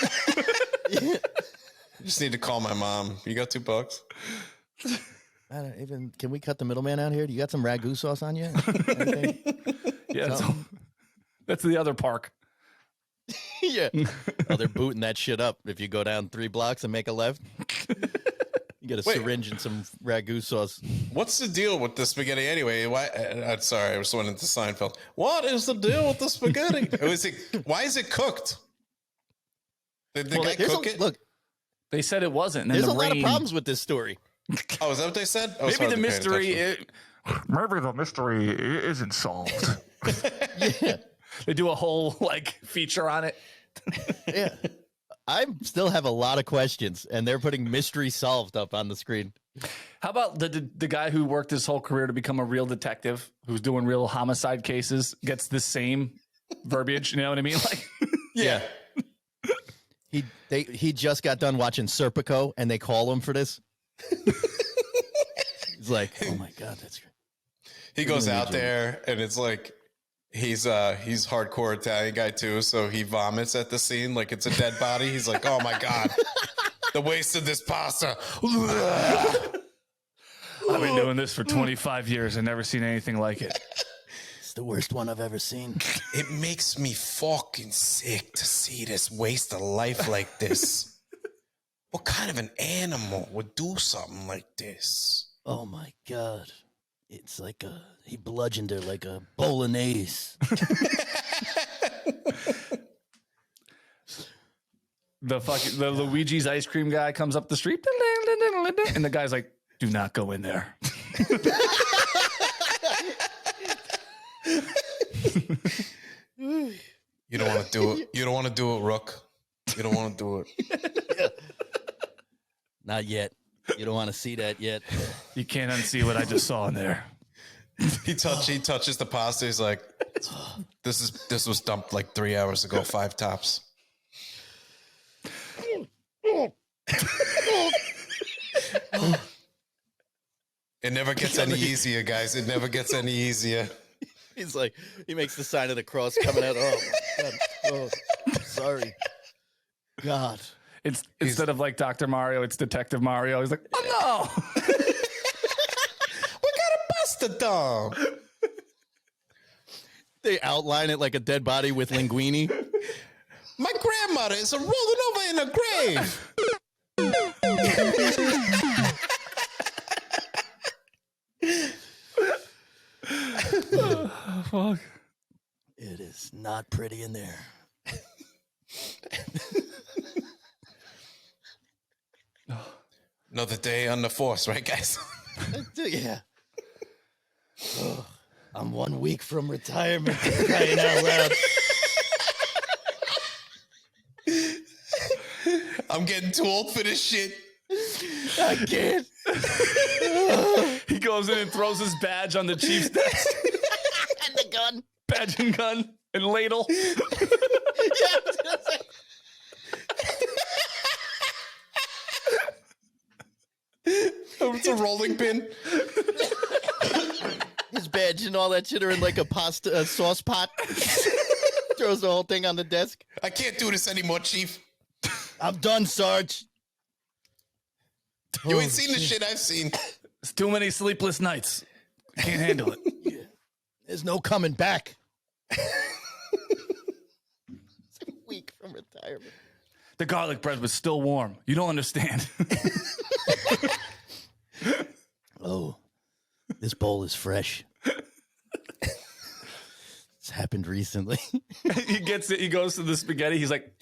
I just need to call my mom. You got $2? I don't even. Can we cut the middleman out here? Do you got some ragu sauce on you? Anything? Yeah, that's the other park. Yeah. Oh, they're booting that shit up. If you go down 3 blocks and make a left, you get a syringe and some ragu sauce. What's the deal with the spaghetti anyway? Why? I'm sorry, I was went into Seinfeld. What is the deal with the spaghetti? Why is it cooked? Did the guy cook it? Look, they said it wasn't. And there's the a lot of rain- problems with this story. Oh, is that what they said? Maybe the mystery. Maybe the mystery isn't solved. Yeah. They do a whole like feature on it. Yeah. I still have a lot of questions, and they're putting mystery solved up on the screen. How about the guy who worked his whole career to become a real detective, who's doing real homicide cases, gets the same verbiage? You know what I mean? Like, yeah. He just got done watching Serpico, and they call him for this. He's like, oh my God, that's great. He goes out there, and it's like he's hardcore Italian guy too, so he vomits at the scene like it's a dead body. He's like, oh my God, the waste of this pasta. I've been doing this for 25 years and never seen anything like it. It's the worst one I've ever seen. It makes me fucking sick to see this waste of life like this. What kind of an animal would do something like this? Oh my God. It's like he bludgeoned her like a bolognese. The Luigi's ice cream guy comes up the street, and the guy's like, do not go in there. You don't want to do it. You don't want to do it, Rook. You don't want to do it. Yeah. Not yet. You don't want to see that yet. You can't unsee what I just saw in there. He touches the pasta. He's like, this was dumped like 3 hours ago, 5 tops. It never gets any easier, guys. It never gets any easier. He's like, he makes the sign of the cross coming out. Oh, my God. Oh, sorry. God. It's instead of like Dr. Mario, it's Detective Mario. He's like, oh no. We gotta bust the dog. They outline it like a dead body with linguine. My grandmother is rolling over in a grave. Oh, fuck. It is not pretty in there. Another day on the force, right, guys? Yeah. Oh, I'm 1 week from retirement. Crying out loud. I'm getting too old for this shit. I can't. He goes in and throws his badge on the chief's desk. And the gun. Badge and gun and ladle. Yeah, I was gonna say. It's a rolling pin. His badge and all that shit are in like a pasta sauce pot. Throws the whole thing on the desk. I can't do this anymore, Chief. I'm done, Sarge. You ain't seen the shit I've seen. It's too many sleepless nights. I can't handle it. Yeah. There's no coming back. It's a week from retirement. The garlic bread was still warm. You don't understand. Oh, this bowl is fresh. It's happened recently. He gets it. He goes to the spaghetti. He's like,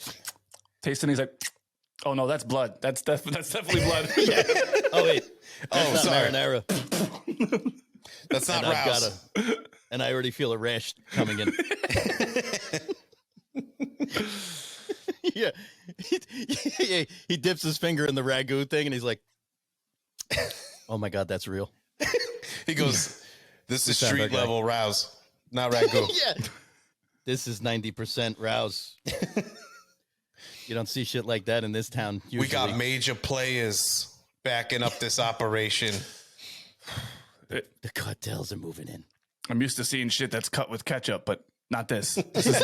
tasting. He's like, oh no, that's blood. That's definitely blood. Yeah. Oh wait. That's not sorry. marinara. That's not and Rouse. And I already feel a rash coming in. Yeah. He dips his finger in the ragu thing and he's like, Oh my God, that's real. He goes, "This is sound street like level rouse, not ragu." Yeah. This is 90% rouse. You don't see shit like that in this town. Usually. We got major players backing up this operation. The cartels are moving in. I'm used to seeing shit that's cut with ketchup, but not this. This is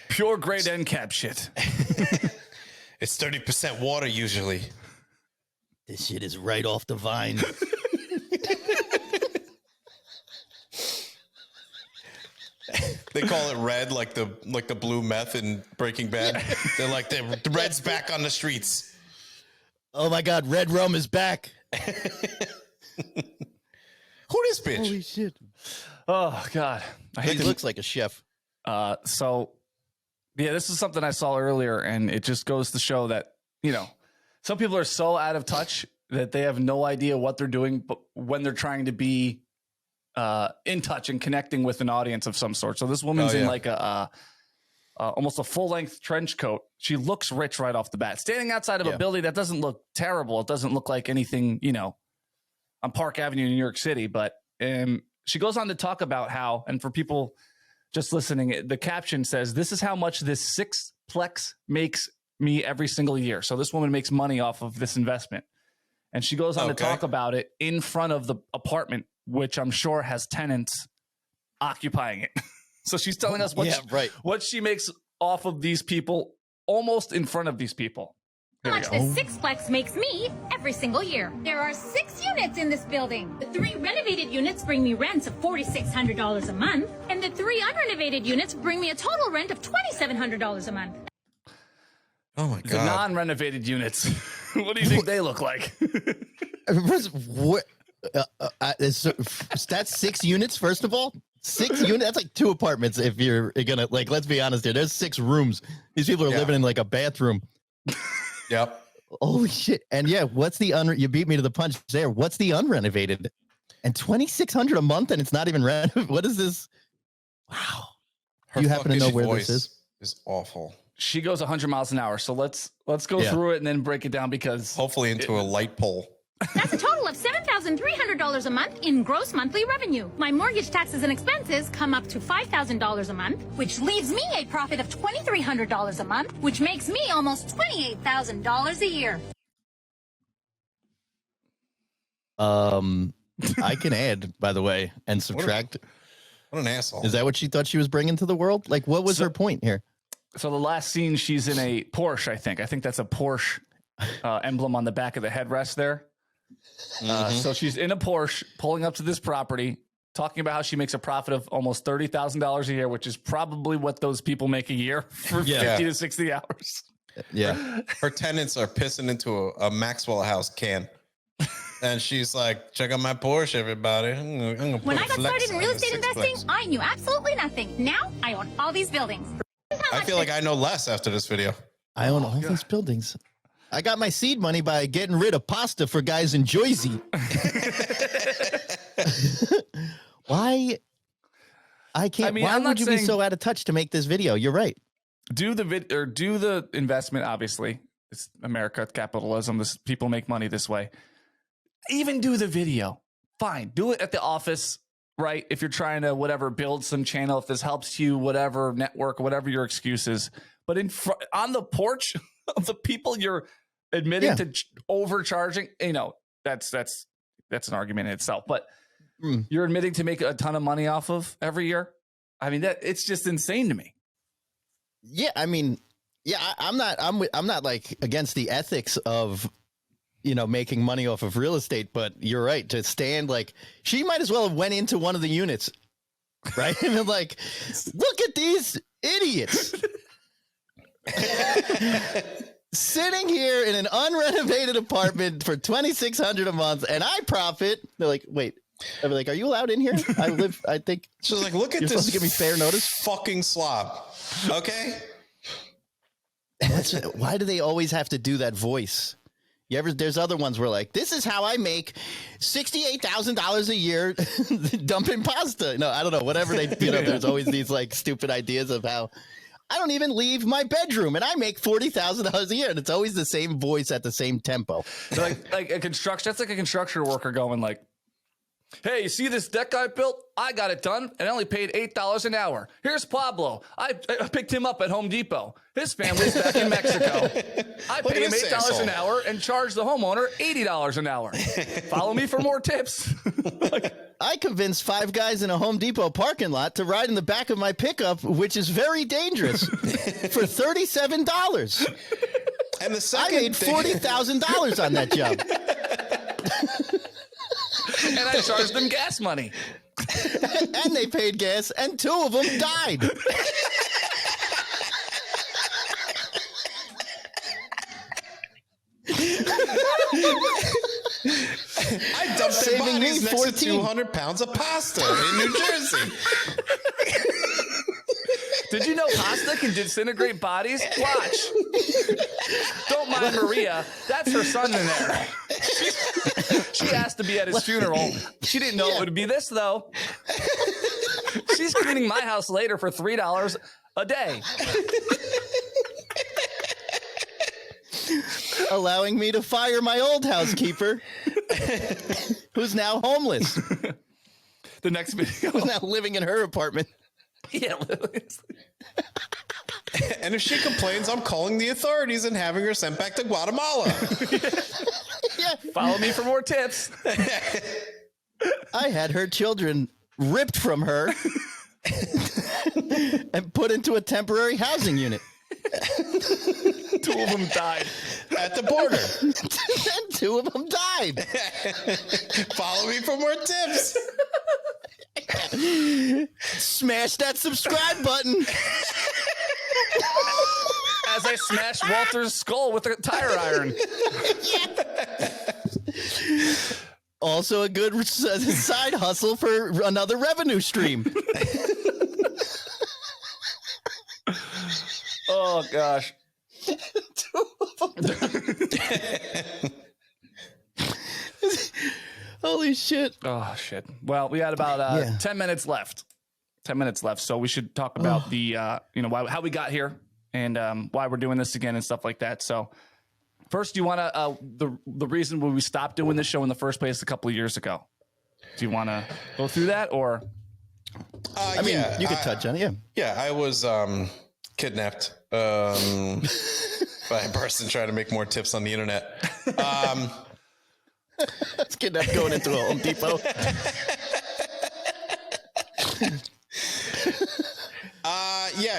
pure grade end cap shit. It's 30% water usually. This shit is right off the vine. They call it red, like the blue meth in Breaking Bad. They're like, the red's back on the streets. Oh my God, red rum is back. Who this bitch? Holy shit. Oh God, He looks like a chef. So yeah, this is something I saw earlier, and it just goes to show that, you know, some people are so out of touch that they have no idea what they're doing, but when they're trying to be in touch and connecting with an audience of some sort. So this woman's in like a almost a full-length trench coat. She looks rich right off the bat. Standing outside of a building that doesn't look terrible. It doesn't look like anything, you know, on Park Avenue in New York City. But she goes on to talk about how, and for people just listening, the caption says, "This is how much this sixplex makes me every single year." So this woman makes money off of this investment. And she goes on to talk about it in front of the apartment, which I'm sure has tenants occupying it. So she's telling us what she makes off of these people, almost in front of these people. How much this sixplex makes me every single year. There are 6 units in this building. The 3 renovated units bring me rents of $4,600 a month, and the 3 unrenovated units bring me a total rent of $2,700 a month. Oh my God. The non-renovated units. What do you think they look like? What? That's 6 units, first of all. 6 units? That's like 2 apartments if you're gonna, like, let's be honest here. There's 6 rooms. These people are living in like a bathroom. Yep. Holy shit. And yeah, what's the you beat me to the punch there. What's the unrenovated? And $2,600 a month, and it's not even renovated. What is this? Wow. Her you happen to know where voice this is awful. She goes 100 miles an hour. So let's go through it and then break it down, because hopefully into a light pole. That's a total of $7,300 a month in gross monthly revenue. My mortgage, taxes, and expenses come up to $5,000 a month, which leaves me a profit of $2,300 a month, which makes me almost $28,000 a year. I can add, by the way, and subtract. What an asshole. Is that what she thought she was bringing to the world? Like, what was her point here? So the last scene, she's in a Porsche, I think. I think that's a Porsche emblem on the back of the headrest there. So she's in a Porsche pulling up to this property, talking about how she makes a profit of almost $30,000 a year, which is probably what those people make a year for 50 to 60 hours. Yeah. Her tenants are pissing into a Maxwell House can. And she's like, check out my Porsche, everybody. When I got started in real estate investing, I knew absolutely nothing. Now I own all these buildings. I feel like I know less after this video. I own all these buildings. I got my seed money by getting rid of pasta for guys in Jersey. Why? I can't. Why would you be so out of touch to make this video? You're right. Do the investment. Obviously, it's America, capitalism. People make money this way. Even do the video. Fine. Do it at the office, right? If you're trying to build some channel, if this helps you, whatever network, whatever your excuse is. But on the porch of the people you're admitting to overcharging, that's an argument in itself. But you're admitting to make a ton of money off of every year. I mean, it's just insane to me. Yeah, I mean, I'm not like against the ethics of making money off of real estate, but you're right, to stand like she might as well have went into one of the units, right? And like, look at these idiots sitting here in an unrenovated apartment for $2,600 a month, and I profit. They're like, wait. I'm like, are you allowed in here? I think she's like, look at you're this. Supposed to give me fair notice. Fucking slob. Okay. Why do they always have to do that voice? There's other ones where like, this is how I make $68,000 a year dumping pasta. No, I don't know. Whatever they, there's always these like stupid ideas of how I don't even leave my bedroom, and I make $40,000 a year, and it's always the same voice at the same tempo. Like a construction. That's like a construction worker going like, "Hey, you see this deck I built? I got it done, and I only paid $8 an hour. Here's Pablo. I picked him up at Home Depot. His family's back in Mexico. I paid him $8 an hour and charged the homeowner $80 an hour. Follow me for more tips." I convinced 5 guys in a Home Depot parking lot to ride in the back of my pickup, which is very dangerous, for $37. And the second I made $40,000 on that job. And I charged them gas money. And they paid gas, and 2 of them died. I dumped their bodies next to 200 pounds of pasta in New Jersey. Did you know pasta can disintegrate bodies? Watch. Don't mind Maria. That's her son in there. She asked to be at his funeral. She didn't know it would be this, though. She's cleaning my house later for $3 a day. Allowing me to fire my old housekeeper, who's now homeless. The next video. Who's now living in her apartment. Yeah. And if she complains, I'm calling the authorities and having her sent back to Guatemala. Yeah. Follow me for more tips. I had her children ripped from her and put into a temporary housing unit. 2 of them died at the border. And 2 of them died. Follow me for more tips. Smash that subscribe button. As I smash Walter's skull with a tire iron. Also a good side hustle for another revenue stream. Oh, gosh. Holy shit. Oh, shit. Well, we had about 10 minutes left. 10 minutes left. So we should talk about the, how we got here and why we're doing this again and stuff like that. So first, do you want to, the reason why we stopped doing this show in the first place a couple of years ago? Do you want to go through that or? I mean, you could touch on it. Yeah. Yeah. I was kidnapped by a person trying to make more tips on the internet. Let's kidnapped going into a Home Depot.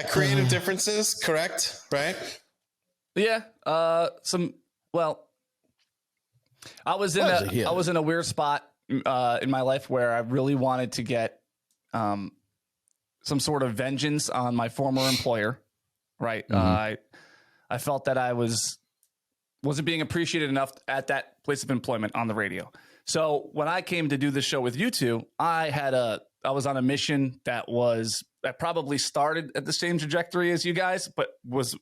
Creative differences, correct? Right? Yeah. I was in a weird spot in my life where I really wanted to get some sort of vengeance on my former employer. Right. Mm-hmm. I felt that I wasn't being appreciated enough at that place of employment on the radio. So when I came to do the show with you two, I was on a mission that probably started at the same trajectory as you guys, but was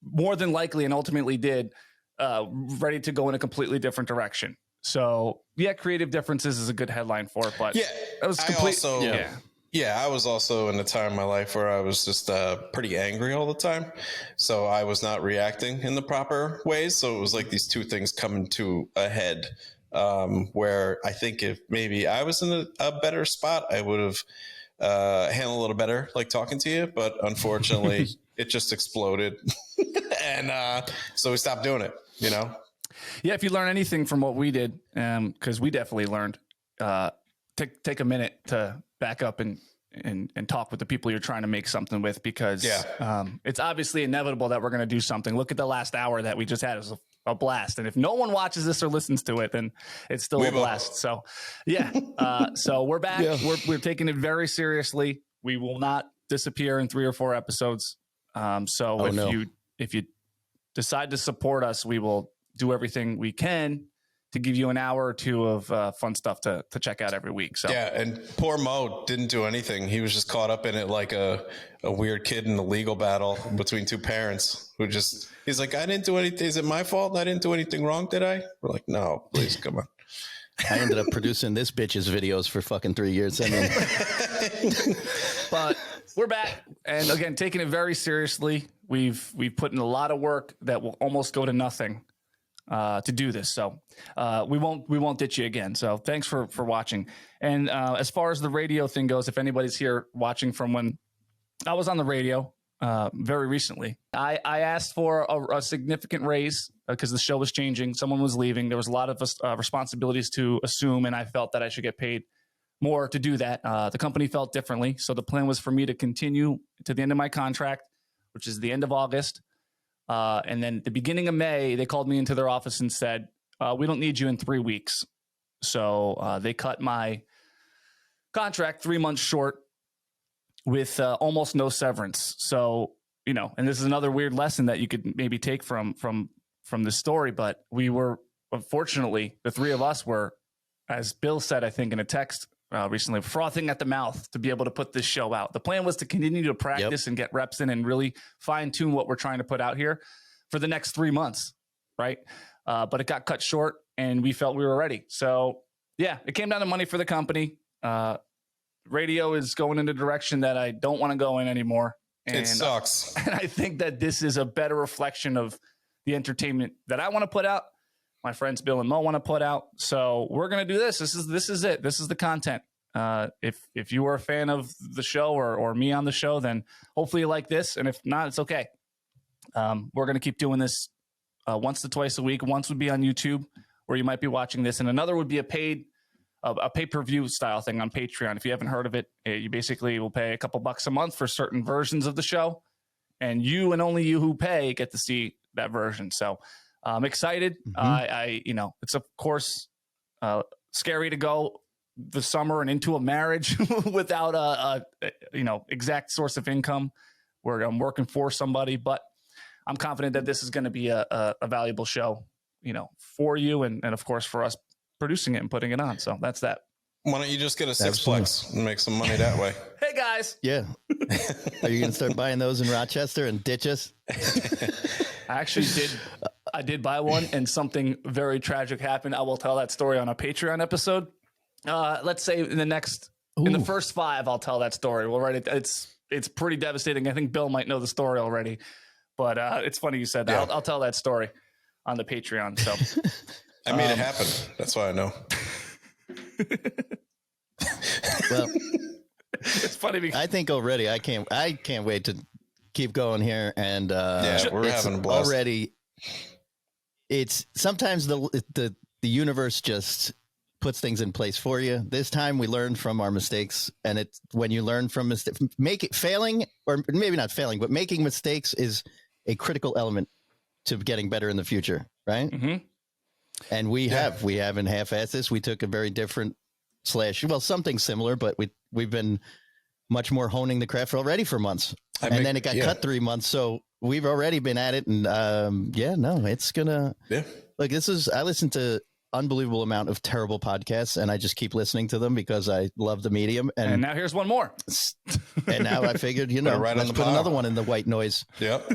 more than likely and ultimately did ready to go in a completely different direction. So yeah, creative differences is a good headline for it, but it was complete. I was also in a time in my life where I was just pretty angry all the time. So I was not reacting in the proper ways. So it was like these two things coming to a head where I think if maybe I was in a better spot, I would have handled a little better, like talking to you. But unfortunately, it just exploded. And so we stopped doing it, Yeah, if you learn anything from what we did, because we definitely learned, take a minute to back up and talk with the people you're trying to make something with, because it's obviously inevitable that we're going to do something. Look at the last hour that we just had. It was a blast. And if no one watches this or listens to it, then it's still a blast. So so we're back. Yeah. We're taking it very seriously. We will not disappear in 3 or 4 episodes. If you decide to support us, we will do everything we can to give you an hour or 2 of fun stuff to check out every week. So and poor Mo didn't do anything. He was just caught up in it like a weird kid in a legal battle between 2 parents who he's like, I didn't do anything. Is it my fault? I didn't do anything wrong, did I? We're like, no, please, come on. I ended up producing this bitch's videos for fucking 3 years. I mean, but We're back, and again, taking it very seriously. We've put in a lot of work that will almost go to nothing to do this. So we won't ditch you again. So thanks for watching. And as far as the radio thing goes, if anybody's here watching from when I was on the radio very recently, I asked for a significant raise because the show was changing. Someone was leaving. There was a lot of responsibilities to assume, and I felt that I should get paid more to do that. The company felt differently. So the plan was for me to continue to the end of my contract, which is the end of August. And then at the beginning of May, they called me into their office and said, we don't need you in 3 weeks. So they cut my contract 3 months short with almost no severance. So, you know, and this is another weird lesson that you could maybe take from this story, but we were, unfortunately, the three of us were, as Bill said, I think in a text recently, frothing at the mouth to be able to put this show out. The plan was to continue to practice and get reps in and really fine tune what we're trying to put out here for the next 3 months. Right. But it got cut short and we felt we were ready. So yeah, it came down to money for the company. Radio is going in a direction that I don't want to go in anymore. And it sucks. And I think that this is a better reflection of the entertainment that I want to put out. My friends Bill and Mo want to put out. So we're going to do this. This is it. This is the content. If you were a fan of the show or me on the show, then hopefully you like this. And if not, it's okay. We're going to keep doing this once to twice a week. Once would be on YouTube where you might be watching this. And another would be a pay-per-view style thing on Patreon. If you haven't heard of it, you basically will pay a couple bucks a month for certain versions of the show. And you and only you who pay get to see that version. So I'm excited. I it's of course scary to go the summer and into a marriage without a exact source of income where I'm working for somebody, but I'm confident that this is going to be a valuable show, for you and of course for us producing it and putting it on. So that's that. Why don't you just get a sixplex and make some money that way? Hey guys. Yeah. Are you going to start buying those in Rochester and ditch us? I did buy one and something very tragic happened. I will tell that story on a Patreon episode. Let's say in the first 5, I'll tell that story. We'll write it. It's pretty devastating. I think Bill might know the story already, but it's funny you said that. Yeah. I'll tell that story on the Patreon. So I made it happen. That's why I know. Well, it's funny because I think already I can't wait to keep going here. And we're having a blast already. It's sometimes the universe just puts things in place for you. This time we learned from our mistakes, and it's when you learn from mistakes, failing, or maybe not failing, but making mistakes is a critical element to getting better in the future, right? Mm-hmm. And we haven't half-assed this. We took a very different something similar, but we've been much more honing the craft already for months, and then it got cut 3 months, so we've already been at it, and it's gonna like I listen to unbelievable amount of terrible podcasts, and I just keep listening to them because I love the medium. And now here's one more. And now I figured, let's put another one in the white noise. Yep.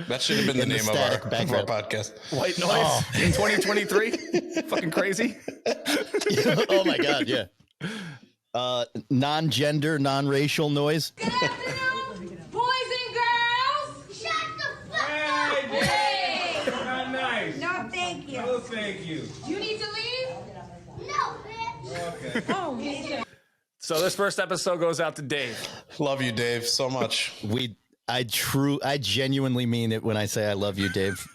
That should have been the name of our podcast. White noise in 2023. Fucking crazy. Oh my God. Yeah. Non-gender, non-racial noise. Good afternoon, boys and girls. Shut the fuck up. Hey. Not nice. No, thank you. No, thank you. You need to leave? No, bitch. Okay. Oh, so this first episode goes out to Dave. Love you, Dave, so much. I genuinely mean it when I say I love you, Dave.